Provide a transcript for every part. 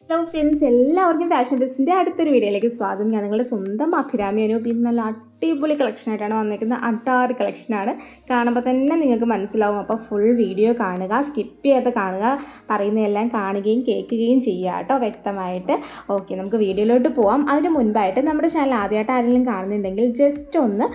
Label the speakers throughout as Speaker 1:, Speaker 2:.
Speaker 1: Hello friends, എല്ലാവർക്കും fashion ടെസ്റ്റിൻ്റെ അടുത്തൊരു വീഡിയോയിലേക്ക് സ്വാഗതം. ഞാൻ നിങ്ങളുടെ സ്വന്തം അഭിരാമി അനു. ഇന്ന് നല്ല അടിപൊളി കളക്ഷനായിട്ടാണ് വന്നിരിക്കുന്നത്. അട്ടാറ് കളക്ഷനാണ്. കാണുമ്പോൾ തന്നെ നിങ്ങൾക്ക് മനസ്സിലാവും. അപ്പോൾ ഫുൾ വീഡിയോ കാണുക, സ്കിപ്പ് ചെയ്യാതെ കാണുക, പറയുന്നതെല്ലാം കാണുകയും കേൾക്കുകയും ചെയ്യുക കേട്ടോ വ്യക്തമായിട്ട്. ഓക്കെ, നമുക്ക് വീഡിയോയിലോട്ട് പോവാം. അതിന് മുൻപായിട്ട് നമ്മുടെ ചാനൽ ആദ്യമായിട്ട് ആരെങ്കിലും കാണുന്നുണ്ടെങ്കിൽ ജസ്റ്റ് ഒന്ന്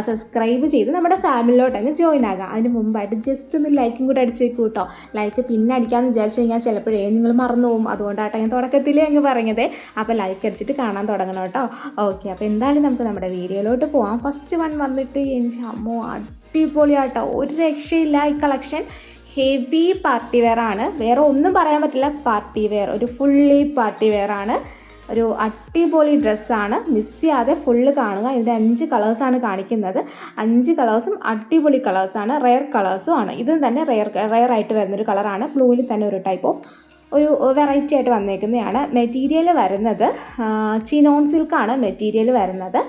Speaker 1: സബ്സ്ക്രൈബ് ചെയ്ത് നമ്മുടെ ഫാമിലിയിലോട്ട് അങ്ങ് ജോയിൻ ആകുക. അതിന് മുമ്പായിട്ട് ജസ്റ്റ് ഒന്ന് ലൈക്കും കൂടെ അടിച്ചേക്കും കേട്ടോ. ലൈക്ക് പിന്നെ അടിക്കാമെന്ന് വിചാരിച്ചു കഴിഞ്ഞാൽ ചിലപ്പോഴേ നിങ്ങൾ മറന്നു പോകും. അതുകൊണ്ടാട്ടോ ഞാൻ തുടക്കത്തിൽ അങ്ങ് പറഞ്ഞത്. അപ്പോൾ ലൈക്ക് അടിച്ചിട്ട് കാണാൻ തുടങ്ങണം കേട്ടോ. ഓക്കെ, അപ്പോൾ എന്തായാലും നമുക്ക് നമ്മുടെ വീഡിയോയിലോട്ട് പോവാം. ഫസ്റ്റ് വൺ വന്നിട്ട് എൻ്റെ അമ്മോ അടിപൊളിയാട്ടോ, ഒരു രക്ഷയില്ല. ഈ കളക്ഷൻ ഹെവി പാർട്ടി വെയർ ആണ്. വേറെ ഒന്നും പറയാൻ പറ്റില്ല. പാർട്ടി വെയർ, ഒരു ഫുള്ളി പാർട്ടി വെയർ ആണ്. ഒരു അടിപൊളി ഡ്രസ്സാണ്. മിസ് ചെയ്യാതെ ഫുള്ള് കാണുക. ഇതിൻ്റെ 5 കളേഴ്സാണ് കാണിക്കുന്നത്. 5 കളേഴ്സും അടിപൊളി കളേഴ്സാണ്, റെയർ കളേഴ്സും ആണ്. ഇത് തന്നെ റെയർ ആയിട്ട് വരുന്നൊരു കളറാണ്. ബ്ലൂവിൽ തന്നെ ഒരു ടൈപ്പ് ഓഫ് ഒരു വെറൈറ്റി ആയിട്ട് വന്നേക്കുന്നതാണ്. മെറ്റീരിയൽ വരുന്നത് ചിനോൺ സിൽക്കാണ് മെറ്റീരിയൽ വരുന്നത്.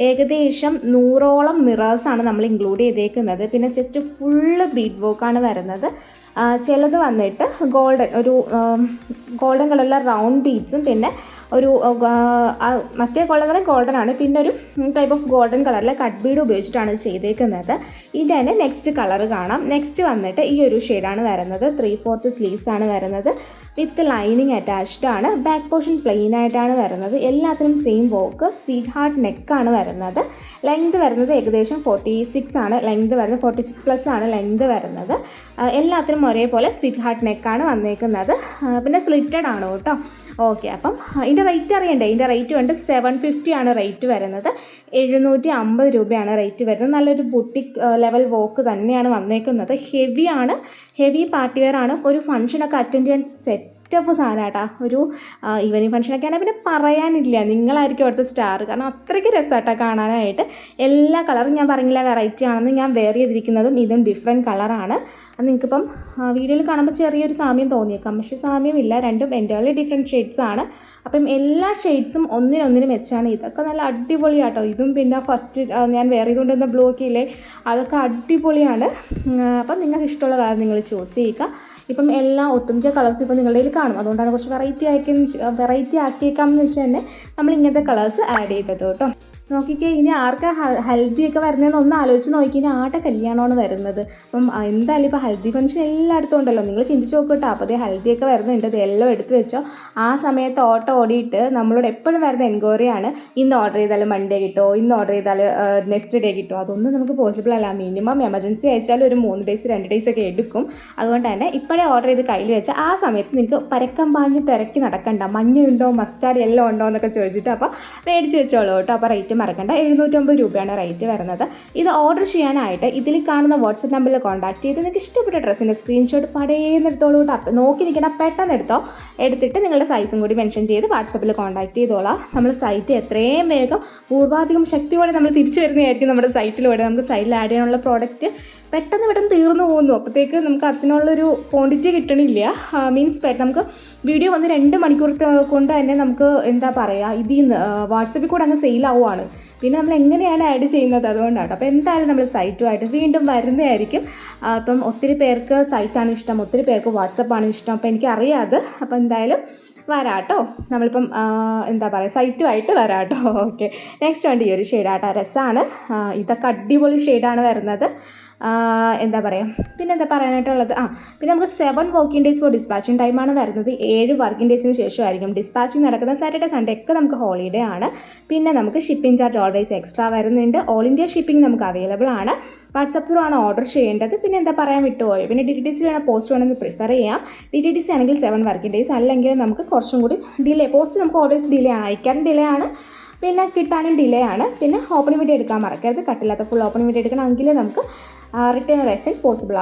Speaker 1: ഏകദേശം 100ഓളം മിറേഴ്സാണ് നമ്മൾ ഇൻക്ലൂഡ് ചെയ്തേക്കുന്നത്. പിന്നെ ജസ്റ്റ് ഫുള്ള് ബീഡ് വർക്കാണ് വരുന്നത്. ചിലത് വന്നിട്ട് ഗോൾഡൻ കളറിലെ റൗണ്ട് ബീഡ്സും പിന്നെ ഒരു മറ്റേ കളർ ഗോൾഡൻ ആണ്. പിന്നെ ഒരു ടൈപ്പ് ഓഫ് ഗോൾഡൻ കളറിലെ കട്ട് ബീഡ് ഉപയോഗിച്ചിട്ടാണ് ചെയ്തേക്കുന്നത്. ഇതിൻ്റെ തന്നെ നെക്സ്റ്റ് കളർ കാണാം. നെക്സ്റ്റ് വന്നിട്ട് ഈ ഒരു ഷെയ്ഡാണ് വരുന്നത്. 3/4 സ്ലീവ്സ് ആണ് വരുന്നത്. വിത്ത് ലൈനിങ് അറ്റാച്ച്ഡ് ആണ്. ബാക്ക് പോർഷൻ പ്ലെയിൻ ആയിട്ടാണ് വരുന്നത്. എല്ലാത്തിനും സെയിം വർക്ക്. സ്വീറ്റ് ഹാർട്ട് നെക്കാണ് വരുന്നത്. ലെങ്ത് വരുന്നത് ഏകദേശം 46 ആണ് ലെങ്ത് വരുന്നത്. 46+ ആണ് ലെങ്ത് വരുന്നത്. എല്ലാത്തിനും ഒരേപോലെ സ്വീറ്റ് ഹാർട്ട് നെക്കാണ് വന്നേക്കുന്നത്. പിന്നെ സ്ലിറ്റഡ് ആണ് കേട്ടോ. ഓക്കെ, അപ്പം ഇതിൻ്റെ റേറ്റ് അറിയണ്ടേ? ഇതിൻ്റെ റേറ്റ് വന്നിട്ട് 750 ആണ് റേറ്റ് വരുന്നത്. 750 രൂപയാണ് റേറ്റ് വരുന്നത്. നല്ലൊരു ബുട്ടിക് ലെവൽ വർക്ക് തന്നെയാണ് വന്നേക്കുന്നത്. ഹെവി പാർട്ടി വെയർ ആണ്. ഒരു ഫംഗ്ഷനൊക്കെ അറ്റൻഡ് ചെയ്യാൻ സെറ്റപ്പ് സാധനം കേട്ടോ. ഒരു ഈവനിങ് ഫംഗ്ഷനൊക്കെ ആണെങ്കിൽ പിന്നെ പറയാനില്ല. നിങ്ങളായിരിക്കും അവിടുത്തെ സ്റ്റാർ. കാരണം അത്രയ്ക്ക് രസമാട്ടോ കാണാനായിട്ട്. എല്ലാ കളറും ഞാൻ പറഞ്ഞില്ല വെറൈറ്റി ആണെന്ന്. ഞാൻ വെയർ ചെയ്തിരിക്കുന്നതും ഇതും ഡിഫറെൻറ്റ് കളറാണ്. അത് നിങ്ങൾക്കിപ്പം വീഡിയോയിൽ കാണുമ്പോൾ ചെറിയൊരു സാമ്യം തോന്നിയേക്കാം. പക്ഷേ സാമ്യമില്ല. രണ്ടും എൻ്റയർലി ഡിഫറെൻറ്റ് ഷെയ്ഡ്സ് ആണ്. അപ്പം എല്ലാ ഷെയ്ഡ്സും ഒന്നിനൊന്നിനും മെച്ചാണ്. ഇതൊക്കെ നല്ല അടിപൊളിയാട്ടോ. ഇതും പിന്നെ ഫസ്റ്റ് ഞാൻ വെയർ ചെയ്തുകൊണ്ടിരുന്ന ബ്ലൂ ഒക്കെ ഇല്ലേ, അതൊക്കെ അടിപൊളിയാണ്. അപ്പം നിങ്ങൾക്ക് ഇഷ്ടമുള്ള കളർ നിങ്ങൾ ചൂസ് ചെയ്യുക. ഇപ്പം എല്ലാ ഒട്ടുമിക്ക കളേഴ്സും ഇപ്പം നിങ്ങളുടെ കയ്യിൽ കാണും. അതുകൊണ്ടാണ് കുറച്ച് വെറൈറ്റി ആക്കിയേക്കാം എന്ന് വെച്ചാൽ തന്നെ നമ്മൾ ഇങ്ങനത്തെ കളേഴ്സ് ആഡ് ചെയ്തത് കേട്ടോ. നോക്കിക്കേ, ഇനി ആർക്കാ ഹൽദിയൊക്കെ വരുന്നതെന്ന് ഒന്ന് ആലോചിച്ച് നോക്കി. ഇനി ആരുടെ കല്യാണമാണ് വരുന്നത്. അപ്പം എന്തായാലും ഇപ്പോൾ ഹൽദി ഫംഗ്ഷൻ എല്ലായിടത്തും ഉണ്ടല്ലോ. നിങ്ങൾ ചിന്തിച്ച് നോക്കട്ടോ. അപ്പോൾ അതേ ഹൽദിയൊക്കെ വരുന്നുണ്ട്. ഇതെല്ലാം എടുത്ത് വെച്ചോ. ആ സമയത്ത് ഓട്ടോ ഓടിയിട്ട് നമ്മളോട് എപ്പോഴും വരുന്ന എൻക്വയറിയാണ്, ഇന്ന് ഓർഡർ ചെയ്താൽ മൺഡേ കിട്ടുമോ, ഇന്ന് ഓർഡർ ചെയ്താൽ നെക്സ്റ്റ് ഡേ കിട്ടുമോ. അതൊന്നും നമുക്ക് പോസിബിൾ അല്ല. മിനിമം എമർജൻസി അയച്ചാൽ ഒരു 3 ഡേയ്സ് 2 ഡേയ്സ് ഒക്കെ എടുക്കും. അതുകൊണ്ട് തന്നെ ഇപ്പോഴേ ഓർഡർ ചെയ്ത് കയ്യിൽ വെച്ചാൽ ആ സമയത്ത് നിങ്ങൾക്ക് പരക്കം വാങ്ങി തിരക്കി നടക്കണ്ട. മഞ്ഞുണ്ടോ മസ്റ്റാർഡ് എല്ലാം ഉണ്ടോ എന്നൊക്കെ ചോദിച്ചിട്ട് അപ്പോൾ മേടിച്ച് വെച്ചോളൂ കേട്ടോ. അപ്പോൾ റേറ്റ് മറക്കണ്ട. 750 രൂപയാണ് റേറ്റ് വരുന്നത്. ഇത് ഓർഡർ ചെയ്യാനായിട്ട് ഇതിൽ കാണുന്ന വാട്സപ്പ് നമ്പറിൽ കോൺടാക്ട് ചെയ്ത് നിങ്ങൾക്ക് ഇഷ്ടപ്പെട്ട ഡ്രസ്സിൻ്റെ സ്ക്രീൻഷോട്ട് പടേന്നെടുത്തോളൂ കേട്ടോ. നോക്കി നിൽക്കണം, പെട്ടെന്ന് എടുത്തിട്ട് നിങ്ങളുടെ സൈസും കൂടി മെൻഷൻ ചെയ്ത് വാട്സപ്പിൽ കോൺടാക്ട് ചെയ്തോളാം. നമ്മൾ സൈറ്റ് എത്രയും വേഗം പൂർവാധികം ശക്തിയോടെ നമ്മൾ തിരിച്ചു വരുന്നതായിരിക്കും. നമ്മുടെ സൈറ്റിലൂടെ നമുക്ക് സൈറ്റിൽ ആഡ് ചെയ്യാനുള്ള പ്രോഡക്റ്റ് പെട്ടെന്ന് തീർന്നു പോകുന്നു. അപ്പോഴത്തേക്ക് നമുക്ക് അതിനുള്ളൊരു ക്വാണ്ടിറ്റി കിട്ടണില്ല. മീൻസ് നമുക്ക് വീഡിയോ വന്ന് 2 മണിക്കൂർ കൊണ്ട് തന്നെ നമുക്ക് എന്താ പറയുക, ഇതിൽ നിന്ന് വാട്സപ്പിൽ കൂടെ അങ്ങ് സെയിലാവുകയാണ്. പിന്നെ നമ്മൾ എങ്ങനെയാണ് ആഡ് ചെയ്യുന്നത്, അതുകൊണ്ടാണ്. അപ്പോൾ എന്തായാലും നമ്മൾ സൈറ്റുമായിട്ട് വീണ്ടും വരുന്നതായിരിക്കും. ഇപ്പം ഒത്തിരി പേർക്ക് സൈറ്റാണ് ഇഷ്ടം, ഒത്തിരി പേർക്ക് വാട്സപ്പാണ് ഇഷ്ടം. അപ്പോൾ എനിക്കറിയാതെ. അപ്പോൾ എന്തായാലും വരാട്ടോ. നമ്മളിപ്പം എന്താ പറയുക, സൈറ്റുമായിട്ട് വരാട്ടോ. ഓക്കെ, നെക്സ്റ്റ് വണ്ടി ഈ ഒരു ഷെയ്ഡാട്ടോ. രസമാണ്. ഇതൊക്കെ അടിപൊളി ഷെയ്ഡാണ് വരുന്നത്. എന്താ പറയുക, പിന്നെ എന്താ പറയാനായിട്ടുള്ളത്. പിന്നെ നമുക്ക് 7 വർക്കിംഗ് ഡേയ്സ് ഫോർ ഡിസ്പാച്ചിങ് ടൈമാണ് വരുന്നത്. 7 വർക്കിംഗ് ഡേയ്സിന് ശേഷമായിരിക്കും ഡിസ്പാച്ചിങ് നടക്കുന്നത്. സാറ്റർഡേ സൺഡേ ഒക്കെ നമുക്ക് ഹോളിഡേ ആണ്. പിന്നെ നമുക്ക് ഷിപ്പിംഗ് ചാർജ് ഓൾവേസ് എക്സ്ട്രാ വരുന്നുണ്ട്. ഓൾ ഇന്ത്യ ഷിപ്പിംഗ് നമുക്ക് അവൈലബിൾ ആണ്. വാട്സപ്പ് ത്രൂ ആണ് ഓർഡർ ചെയ്യേണ്ടത്. പിന്നെ എന്താ പറയാൻ വിട്ടുപോയോ, പിന്നെ DTDC വേണം പോസ്റ്റ് വേണമെന്ന് പ്രിഫർ ചെയ്യാം. DTDC ആണെങ്കിൽ 7 വർക്കിംഗ് ഡേയ്സ്, അല്ലെങ്കിൽ നമുക്ക് കുറച്ചും കൂടി ഡിലേ. പോസ്റ്റ് നമുക്ക് ഓൾവേസ് ഡിലേ ആണ്, അയക്കാനും ഡിലേ ആണ്, പിന്നെ കിട്ടാനും ഡിലേ ആണ്. പിന്നെ ഓപ്പൺ വീഡിയോ എടുക്കാൻ മറക്കരുത്. കട്ടില്ലാത്ത ഫുൾ ഓപ്പൺ വീഡിയോ എടുക്കണമെങ്കിൽ നമുക്ക് റിട്ടേൺ എക്സ്ചേഞ്ച് പോസിബിൾ ആണ്.